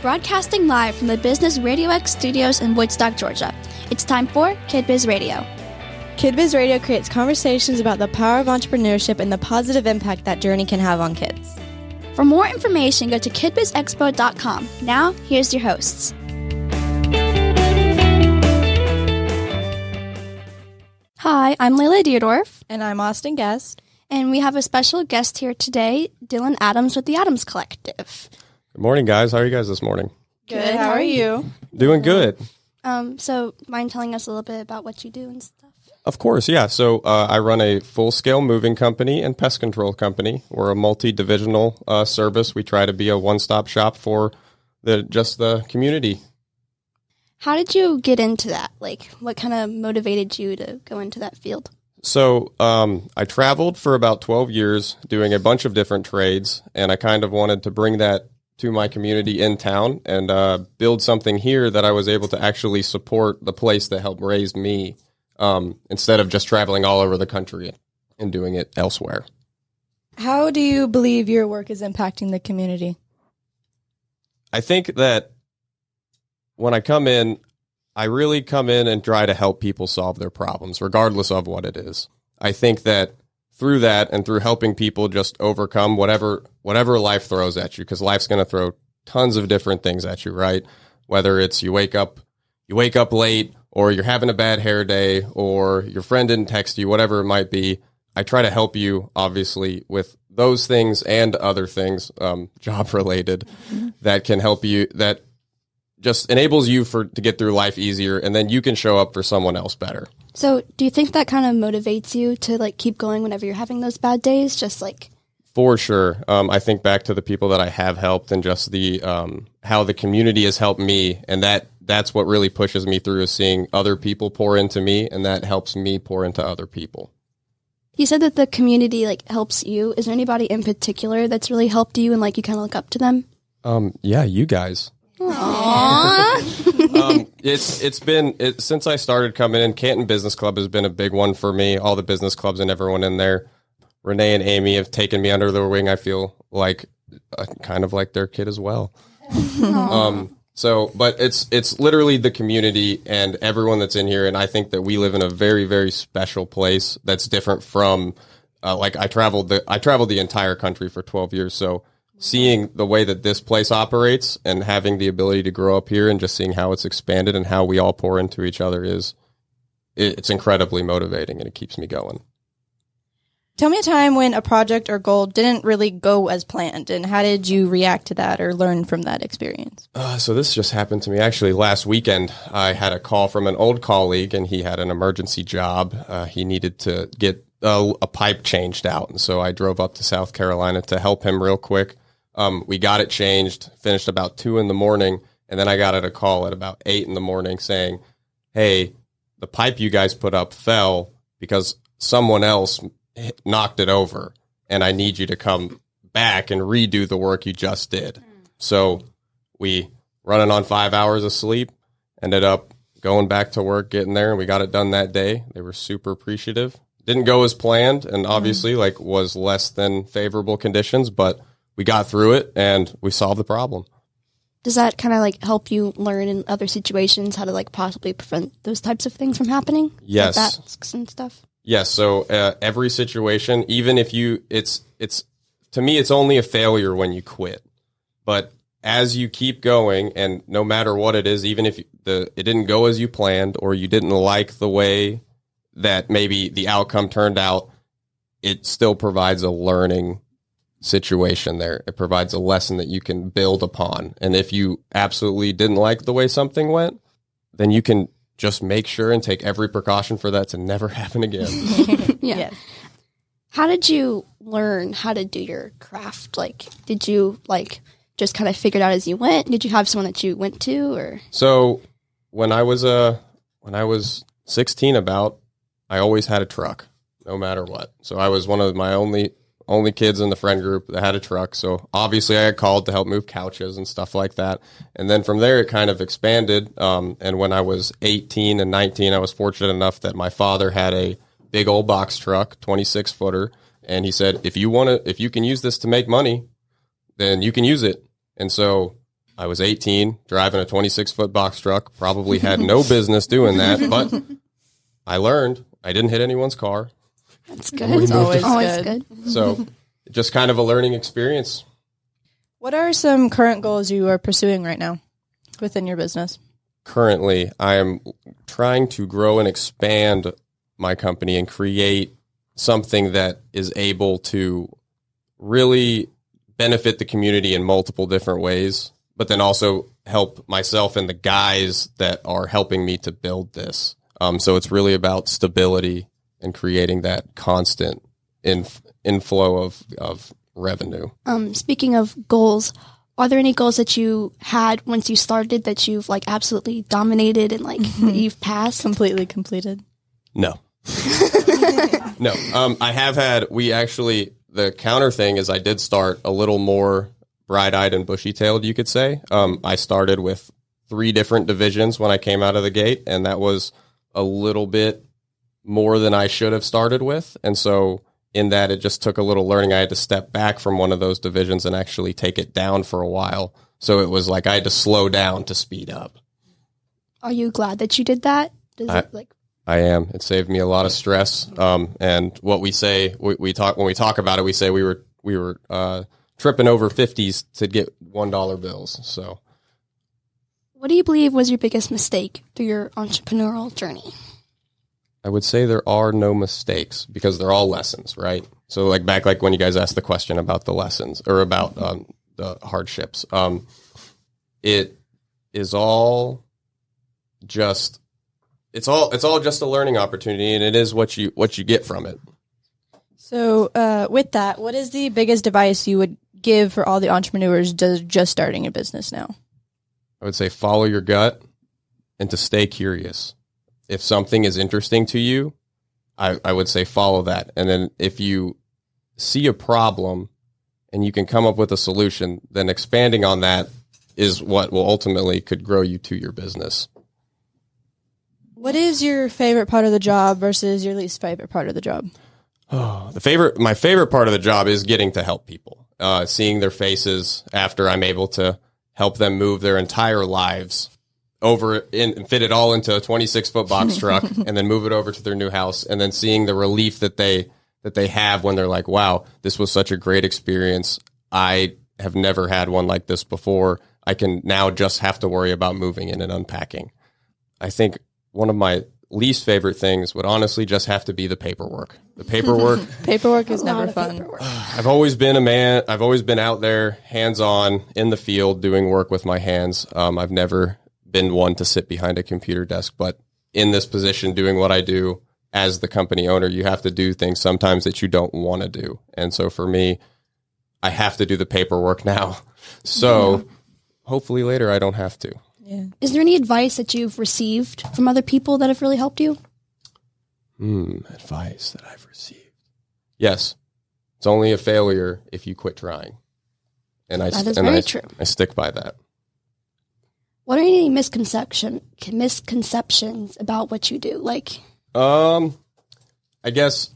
broadcasting live from the Business RadioX studios in Woodstock, Georgia. It's time for KidBiz Radio. KidBiz Radio creates conversations about the power of entrepreneurship and the positive impact that journey can have on kids. For more information, go to kidbizexpo.com. Now, here's your hosts. Hi, I'm Layla Dierdorf. And I'm Austin Guest. And we have a special guest here today, Dillon Adams with the Adams Collective. Good morning, guys. How are you guys this morning? Good. How are you? Doing good. So mind telling us a little bit about what you do and stuff? Of course, yeah. So I run a full-scale moving company and pest control company. We're a multi-divisional service. We try to be a one-stop shop for the community. How did you get into that? Like, what kind of motivated you to go into that field? So I traveled for about 12 years doing a bunch of different trades, and I kind of wanted to bring that to my community in town and build something here that I was able to actually support the place that helped raise me instead of just traveling all over the country and doing it elsewhere. How do you believe your work is impacting the community? I think that when I come in, I really come in and try to help people solve their problems, regardless of what it is. I think that through that and through helping people just overcome whatever life throws at you, because life's going to throw tons of different things at you, right? Whether it's you wake up late, or you're having a bad hair day, or your friend didn't text you, whatever it might be. I try to help you, obviously, with those things and other things, job related, that can help you, that just enables you to get through life easier, and then you can show up for someone else better. So do you think that kind of motivates you to keep going whenever you're having those bad days? For sure. I think back to the people that I have helped and just the how the community has helped me, and that's what really pushes me through, is seeing other people pour into me, and that helps me pour into other people. You said that the community helps you. Is there anybody in particular that's really helped you and you kind of look up to them? Yeah, you guys. Aww. It's been since I started coming in. Canton Business Club has been a big one for me. All the business clubs and everyone in there. Renee and Amy have taken me under their wing. I feel like kind of like their kid as well. But it's literally the community and everyone that's in here. And I think that we live in a very, very special place that's different from I traveled the entire country for 12 years. So seeing the way that this place operates and having the ability to grow up here and just seeing how it's expanded and how we all pour into each other it's incredibly motivating, and it keeps me going. Tell me a time when a project or goal didn't really go as planned, and how did you react to that or learn from that experience? So this just happened to me actually last weekend. I had a call from an old colleague, and he had an emergency job. He needed to get a pipe changed out, and so I drove up to South Carolina to help him real quick. We got it changed, finished about 2 a.m, and then I got a call at about 8 a.m. saying, hey, the pipe you guys put up fell because someone else knocked it over, and I need you to come back and redo the work you just did. So we, running on 5 hours of sleep, ended up going back to work, getting there, and we got it done that day. They were super appreciative. Didn't go as planned, and obviously was less than favorable conditions, but we got through it and we solved the problem. Does that kind of help you learn in other situations how to possibly prevent those types of things from happening? Yes. Like and stuff? Yes. So every situation, even if it's to me, it's only a failure when you quit. But as you keep going, and no matter what it is, even if it didn't go as you planned, or you didn't like the way that maybe the outcome turned out, it still provides a learning situation there. It provides a lesson that you can build upon. And if you absolutely didn't like the way something went, then you can just make sure and take every precaution for that to never happen again. Yeah. Yes. How did you learn how to do your craft? Did you just kind of figure it out as you went? Did you have someone that you went to, or? So when I was 16 I always had a truck, no matter what. So I was one of my only kids in the friend group that had a truck. So obviously I had called to help move couches and stuff like that. And then from there, it kind of expanded. And when I was 18 and 19, I was fortunate enough that my father had a big old box truck, 26-footer. And he said, if you can use this to make money, then you can use it. And so I was 18, driving a 26-foot box truck. Probably had no business doing that, but I learned. I didn't hit anyone's car. That's good. It's always good. So just kind of a learning experience. What are some current goals you are pursuing right now within your business? Currently, I am trying to grow and expand my company and create something that is able to really benefit the community in multiple different ways, but then also help myself and the guys that are helping me to build this. So it's really about stability and creating that constant inflow of revenue. Speaking of goals, are there any goals that you had once you started that you've like absolutely dominated and like that you've passed? Completely completed? No. No. I have had, the counter thing is I did start a little more bright-eyed and bushy-tailed, you could say. I started with 3 different divisions when I came out of the gate, and that was a little bit more than I should have started with. And so in that, it just took a little learning. I had to step back from one of those divisions and actually take it down for a while. So it was like I had to slow down to speed up. Are you glad that you did that? I am. It saved me a lot of stress. And what we say, when we talk about it, we say we were tripping over 50s to get $1 bills. So, what do you believe was your biggest mistake through your entrepreneurial journey? I would say there are no mistakes because they're all lessons, right? So like when you guys asked the question about the lessons or about the hardships, it is all just, it's all just a learning opportunity, and it is what you get from it. So with that, what is the biggest advice you would give for all the entrepreneurs just starting a business now? I would say follow your gut and to stay curious. If something is interesting to you, I would say follow that. And then if you see a problem and you can come up with a solution, then expanding on that is what will ultimately could grow you to your business. What is your favorite part of the job versus your least favorite part of the job? Oh, my favorite part of the job is getting to help people, seeing their faces after I'm able to help them move their entire lives over and fit it all into a 26-foot box truck and then move it over to their new house, and then seeing the relief that they have when they're like, wow, this was such a great experience. I have never had one like this before. I can now just have to worry about moving in and unpacking. I think one of my least favorite things would honestly just have to be the paperwork. The paperwork. Paperwork is never fun. I've always been a man. I've always been out there, hands-on, in the field, doing work with my hands. I've never been one to sit behind a computer desk, but in this position, doing what I do as the company owner, you have to do things sometimes that you don't want to do. And so for me, I have to do the paperwork now. So hopefully later I don't have to. Yeah. Is there any advice that you've received from other people that have really helped you? Advice that I've received. Yes. It's only a failure if you quit trying. And That is very true. I stick by that. What are any misconceptions about what you do? I guess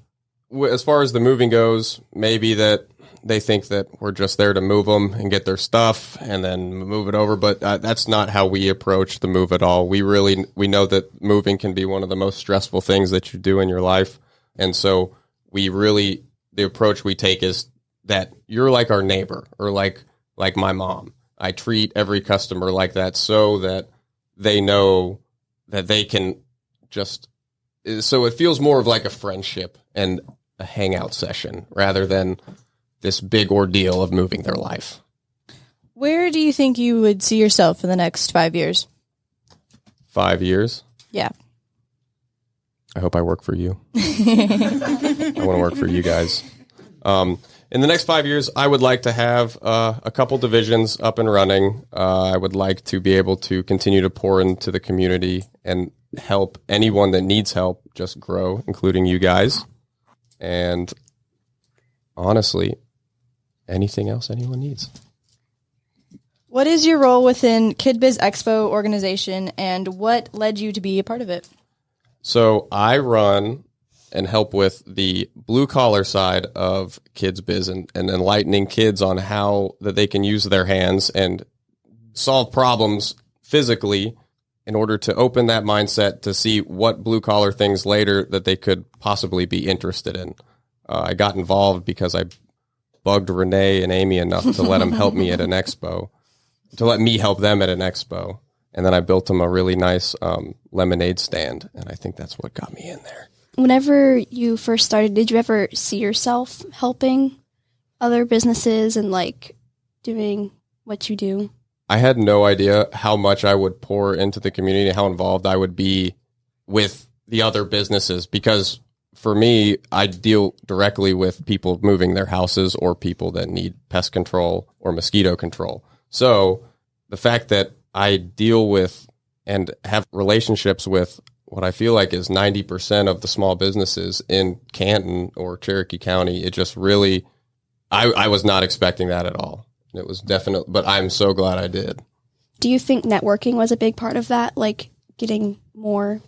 as far as the moving goes, maybe that they think that we're just there to move them and get their stuff and then move it over. But that's not how we approach the move at all. We know that moving can be one of the most stressful things that you do in your life. And so the approach we take is that you're like our neighbor or like my mom. I treat every customer like that so that they know that they can so it feels more of like a friendship and a hangout session rather than this big ordeal of moving their life. Where do you think you would see yourself in the next 5 years? 5 years? Yeah. I hope I work for you. I want to work for you guys. In the next 5 years, I would like to have a couple divisions up and running. I would like to be able to continue to pour into the community and help anyone that needs help just grow, including you guys. And honestly, anything else anyone needs. What is your role within Kid Biz Expo organization, and what led you to be a part of it? So I run and help with the blue-collar side of Kids Biz and enlightening kids on how that they can use their hands and solve problems physically in order to open that mindset to see what blue collar things later that they could possibly be interested in. I got involved because I bugged Renee and Amy enough to let them help me at an expo, to let me help them at an expo. And then I built them a really nice lemonade stand. And I think that's what got me in there. Whenever you first started, did you ever see yourself helping other businesses and like doing what you do? I had no idea how much I would pour into the community, how involved I would be with the other businesses, because for me, I deal directly with people moving their houses or people that need pest control or mosquito control. So the fact that I deal with and have relationships with what I feel like is 90% of the small businesses in Canton or Cherokee County, it just really, I was not expecting that at all. It was definitely, but I'm so glad I did. Do you think networking was a big part of that, like getting more?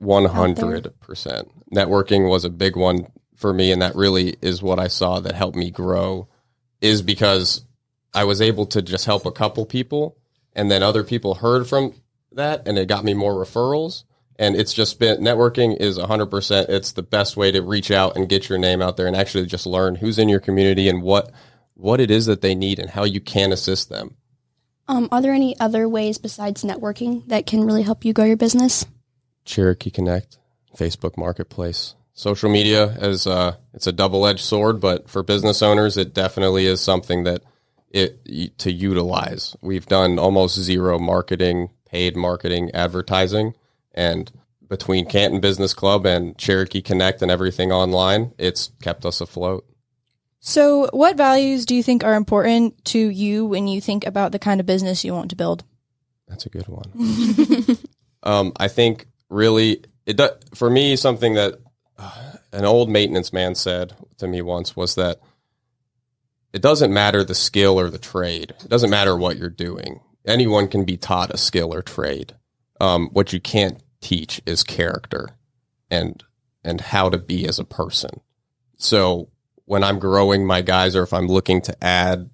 100%. Networking was a big one for me, and that really is what I saw that helped me grow, is because I was able to just help a couple people, and then other people heard from that, and it got me more referrals. And it's just been, networking is 100%. It's the best way to reach out and get your name out there and actually just learn who's in your community and what it is that they need and how you can assist them. Are there any other ways besides networking that can really help you grow your business? Cherokee Connect, Facebook Marketplace. Social media is it's a double-edged sword, but for business owners, it definitely is something that to utilize. We've done almost zero marketing, paid marketing, advertising, and between Canton Business Club and Cherokee Connect and everything online, it's kept us afloat. So what values do you think are important to you when you think about the kind of business you want to build? That's a good one. I think really, for me, something that an old maintenance man said to me once was that it doesn't matter the skill or the trade. It doesn't matter what you're doing. Anyone can be taught a skill or trade. What you can't teach is character and how to be as a person. So when I'm growing my guys, or if I'm looking to add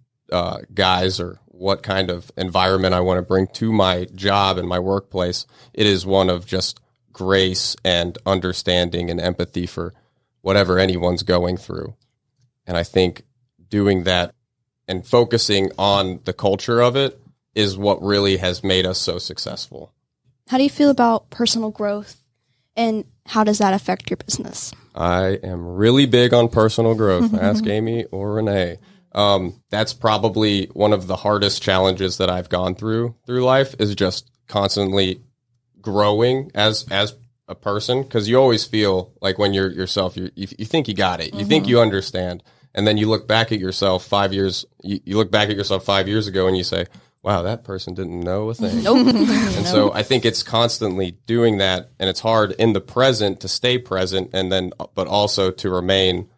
guys, or what kind of environment I want to bring to my job and my workplace, it is one of just grace and understanding and empathy for whatever anyone's going through. And I think doing that and focusing on the culture of it is what really has made us so successful. How do you feel about personal growth, and how does that affect your business? I am really big on personal growth. Ask Amy or Renee. That's probably one of the hardest challenges that I've gone through life, is just constantly growing as a person, because you always feel like when you're yourself, you think you got it. You think you understand. And then you look back at yourself 5 years, you look back at yourself 5 years ago and you say, wow, that person didn't know a thing. Nope. And so I think it's constantly doing that, and it's hard in the present to stay present, and then, but also to remain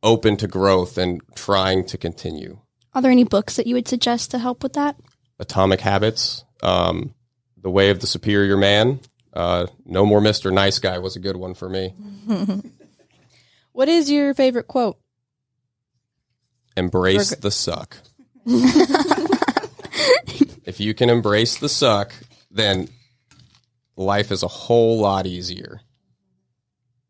open to growth and trying to continue. Are there any books that you would suggest to help with that? Atomic Habits, The Way of the Superior Man, No More Mr. Nice Guy was a good one for me. What is your favorite quote? Embrace the suck. If you can embrace the suck, then life is a whole lot easier.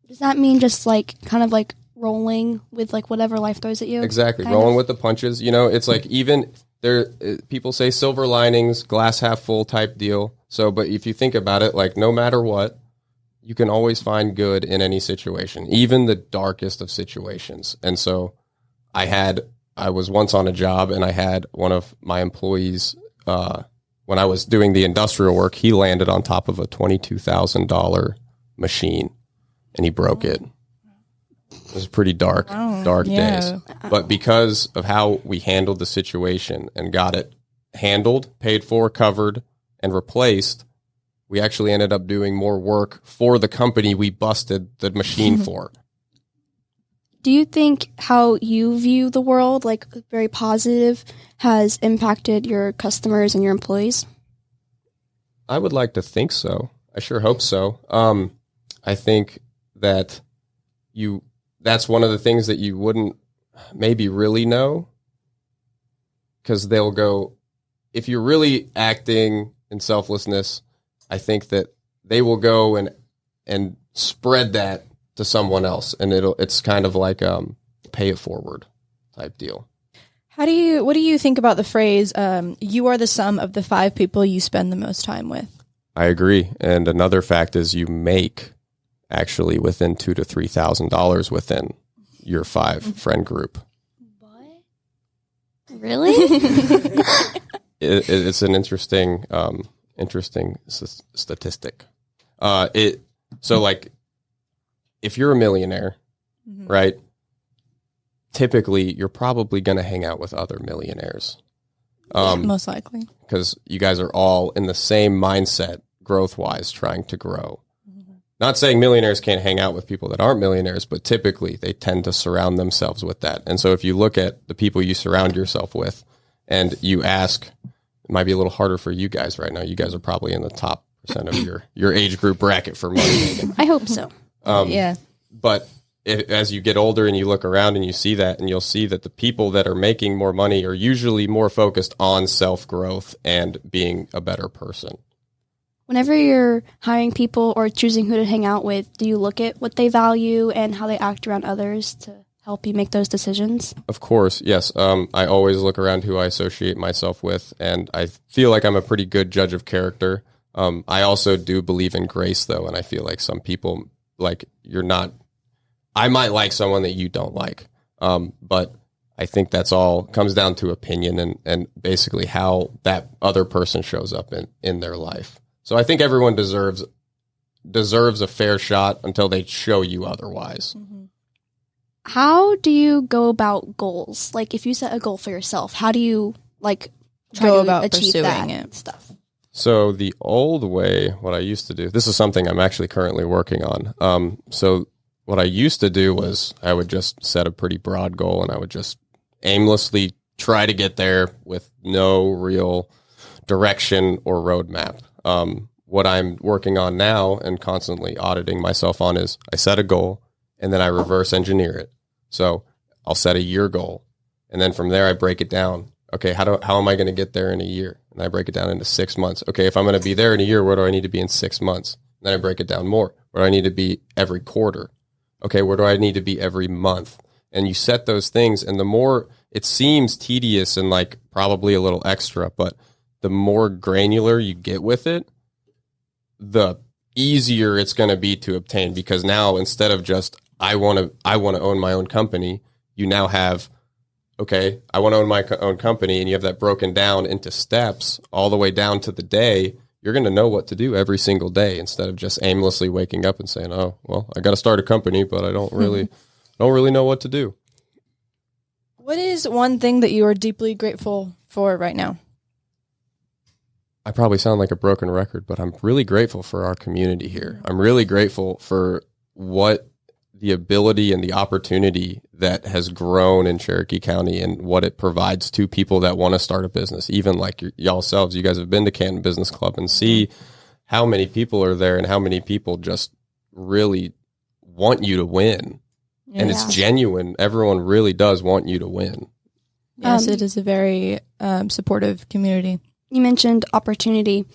Does that mean just like kind of like rolling with like whatever life throws at you? Exactly. Rolling with the punches. You know, it's like even there, people say silver linings, glass half full type deal. So, but if you think about it, like no matter what, you can always find good in any situation, even the darkest of situations. And so I was once on a job, and I had one of my employees, when I was doing the industrial work, he landed on top of a $22,000 machine, and he broke it. It was pretty dark days. But because of how we handled the situation and got it handled, paid for, covered, and replaced, we actually ended up doing more work for the company we busted the machine for. Do you think how you view the world, like very positive, has impacted your customers and your employees? I would like to think so. I sure hope so. I think that that's one of the things that you wouldn't maybe really know, because they'll go, if you're really acting in selflessness, I think that they will go and spread that to someone else, and it's kind of like pay it forward type deal. What do you think about the phrase, you are the sum of the 5 people you spend the most time with? I agree. And another fact is you make actually within $2,000 to $3,000 within your 5 friend group. What? Really? It's an interesting statistic. So like if you're a millionaire, right? Typically, you're probably going to hang out with other millionaires. Most likely. Because you guys are all in the same mindset, growth-wise, trying to grow. Not saying millionaires can't hang out with people that aren't millionaires, but typically they tend to surround themselves with that. And so if you look at the people you surround yourself with and you ask, it might be a little harder for you guys right now. You guys are probably in the top % of your age group bracket for money making. I hope so. Yeah. But as you get older and you look around and you see that, and you'll see that the people that are making more money are usually more focused on self-growth and being a better person. Whenever you're hiring people or choosing who to hang out with, do you look at what they value and how they act around others to help you make those decisions? Of course, yes. I always look around who I associate myself with, and I feel like I'm a pretty good judge of character. I also do believe in grace, though, and I feel like some people, like, I might like someone that you don't like, but I think that's all comes down to opinion and basically how that other person shows up in their life. So I think everyone deserves a fair shot until they show you otherwise. Mm-hmm. How do you go about goals? Like, if you set a goal for yourself, how do you try Go to about achieve pursuing that it? stuff? So the old way, what I used to do, this is something I'm actually currently working on. So what I used to do was I would just set a pretty broad goal and I would just aimlessly try to get there with no real direction or roadmap. What I'm working on now and constantly auditing myself on is I set a goal and then I reverse engineer it. So I'll set a year goal and then from there I break it down. Okay, how am I going to get there in a year? And I break it down into 6 months. Okay, if I'm going to be there in a year, where do I need to be in 6 months? And then I break it down more. Where do I need to be every quarter? Okay, where do I need to be every month? And you set those things, and the more it seems tedious and like probably a little extra, but the more granular you get with it, the easier it's going to be to obtain. Because now instead of just I want to own my own company, you now have, okay, I want to own my own company, and you have that broken down into steps all the way down to the day. You're going to know what to do every single day instead of just aimlessly waking up and saying, "Oh, well, I got to start a company, but I don't really know what to do." What is one thing that you are deeply grateful for right now? I probably sound like a broken record, but I'm really grateful for our community here. I'm really grateful for what the ability and the opportunity that has grown in Cherokee County and what it provides to people that want to start a business. Even like y'all selves, you guys have been to Canton Business Club and see how many people are there and how many people just really want you to win. Yeah. And it's genuine. Everyone really does want you to win. Yes, it is a very supportive community. You mentioned opportunity.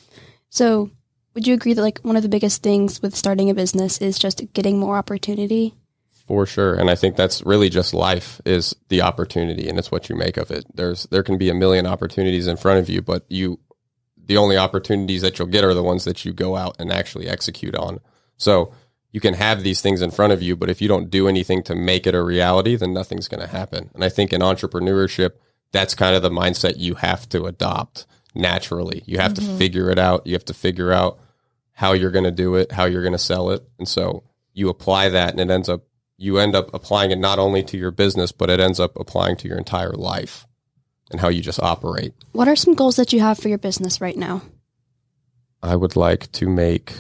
So would you agree that like one of the biggest things with starting a business is just getting more opportunity? For sure. And I think that's really just life is the opportunity, and it's what you make of it. There can be a million opportunities in front of you, but the only opportunities that you'll get are the ones that you go out and actually execute on. So you can have these things in front of you, but if you don't do anything to make it a reality, then nothing's going to happen. And I think in entrepreneurship, that's kind of the mindset you have to adopt naturally. You have to figure it out. You have to figure out how you're going to do it, how you're going to sell it. And so you apply that, and you end up applying it not only to your business, but it ends up applying to your entire life and how you just operate. What are some goals that you have for your business right now? I would like to make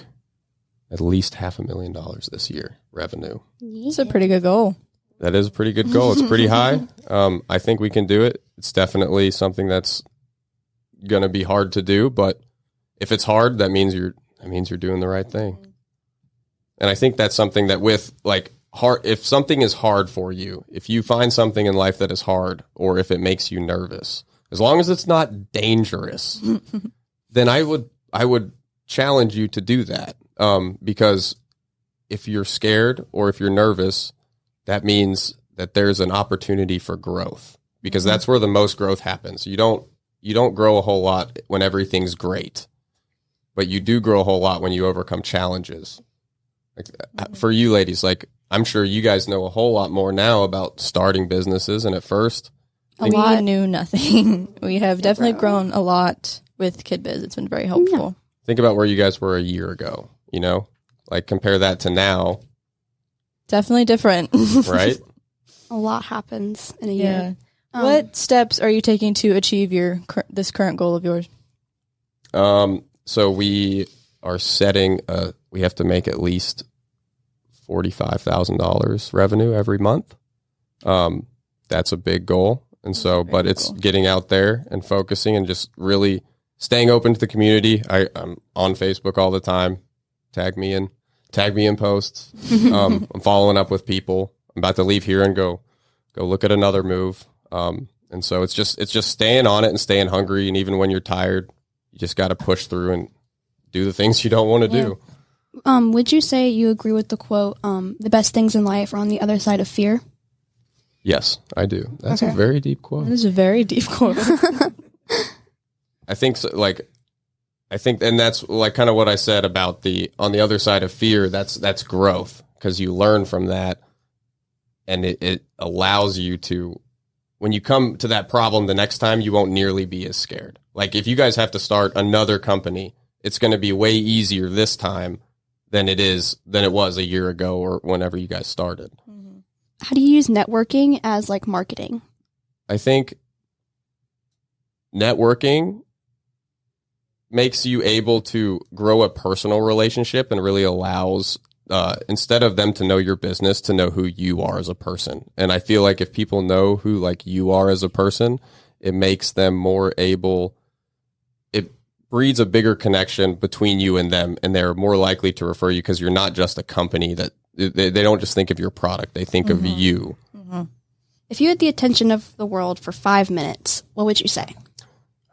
at least $500,000 this year revenue. It's a pretty good goal. That is a pretty good goal. It's pretty high. I think we can do it. It's definitely something that's going to be hard to do, but if it's hard, that means you're doing the right thing. And I think that's something that with like hard, if something is hard for you, if you find something in life that is hard, or if it makes you nervous, as long as it's not dangerous, then I would challenge you to do that. Because if you're scared or if you're nervous, that means that there's an opportunity for growth, because that's where the most growth happens. You don't grow a whole lot when everything's great, but you do grow a whole lot when you overcome challenges. Like, for you ladies, like, I'm sure you guys know a whole lot more now about starting businesses. And at first, we knew nothing. We have definitely grown a lot with KidBiz. It's been very helpful. Think about where you guys were a year ago, like compare that to now. Definitely different. Right? A lot happens in a year. What steps are you taking to achieve this current goal of yours? So we are setting we have to make at least $45,000 revenue every month. That's a big goal. And so, but it's getting out there and focusing and just really staying open to the community. I'm on Facebook all the time. Tag me in posts. I'm following up with people. I'm about to leave here and go look at another move. And so it's just staying on it and staying hungry. And even when you're tired, you just got to push through and do the things you don't want to do. Would you say you agree with the quote, the best things in life are on the other side of fear? Yes, I do. That's a very deep quote. That is a very deep quote. I think so, and that's like kind of what I said about on the other side of fear, that's growth, because you learn from that, and it allows you to, when you come to that problem the next time, you won't nearly be as scared. Like if you guys have to start another company, it's going to be way easier this time than it was a year ago or whenever you guys started. How do you use networking as like marketing? I think networking makes you able to grow a personal relationship and really allows, instead of them to know your business, to know who you are as a person. And I feel like if people know who like you are as a person, it makes them more able, it breeds a bigger connection between you and them, and they're more likely to refer you because you're not just a company that they don't just think of your product, they think of you. If you had the attention of the world for 5 minutes, what would you say?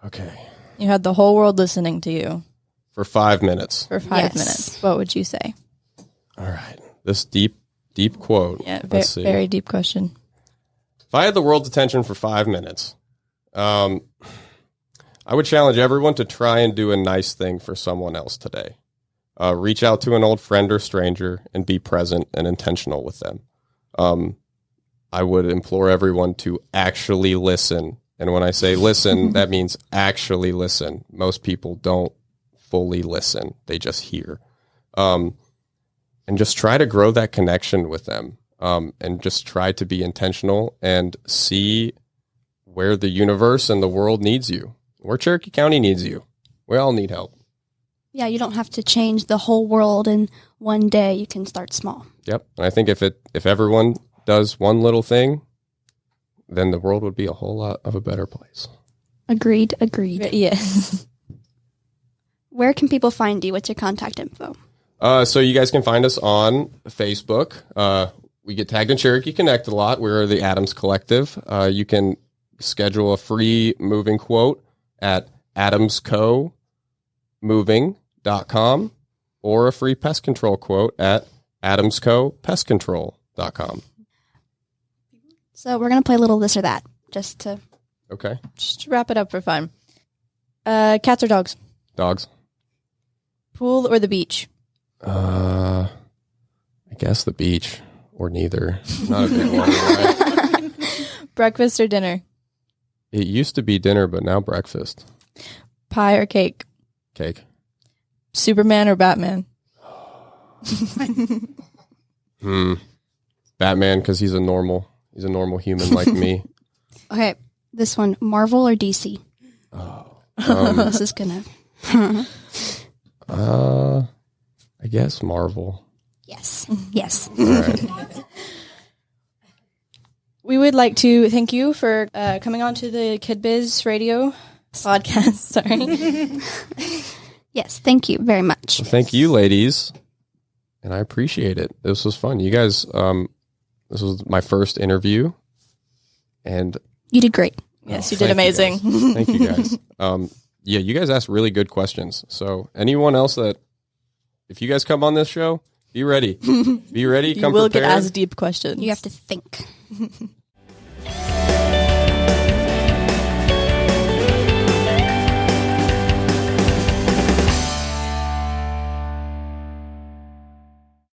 Okay. You had the whole world listening to you. For 5 minutes. For 5 minutes. What would you say? All right. This deep quote. Yeah, very deep question. If I had the world's attention for 5 minutes, I would challenge everyone to try and do a nice thing for someone else today. Reach out to an old friend or stranger and be present and intentional with them. I would implore everyone to actually listen. And when I say listen, that means actually listen. Most people don't fully listen. They just hear. And just try to grow that connection with them. And just try to be intentional and see where the universe and the world needs you. Where Cherokee County needs you. We all need help. Yeah, you don't have to change the whole world in one day. You can start small. Yep. And I think if everyone does one little thing, then the world would be a whole lot of a better place. Agreed. Yes. Where can people find you? What's your contact info? So you guys can find us on Facebook. We get tagged in Cherokee Connect a lot. We're the Adams Collective. You can schedule a free moving quote at adamscomoving.com or a free pest control quote at adamscopestcontrol.com. So we're going to play a little this or that just to wrap it up for fun. Cats or dogs? Dogs. Pool or the beach? I guess the beach or neither. Not a big one. Right? Breakfast or dinner? It used to be dinner, but now breakfast. Pie or cake? Cake. Superman or Batman? Batman, because he's a normal human like me. Okay, this one, Marvel or DC? This is gonna. I guess Marvel. Yes. All right. We would like to thank you for coming on to the KidBiz Radio podcast. Sorry. Yes, thank you very much. Well, thank you, ladies, and I appreciate it. This was fun. You guys, this was my first interview, and you did great. Yes, you did amazing. Thank you guys. Yeah, you guys asked really good questions. So anyone else that, if you guys come on this show, be ready. Be ready. You Come will prepared. get asked deep questions. You have to think.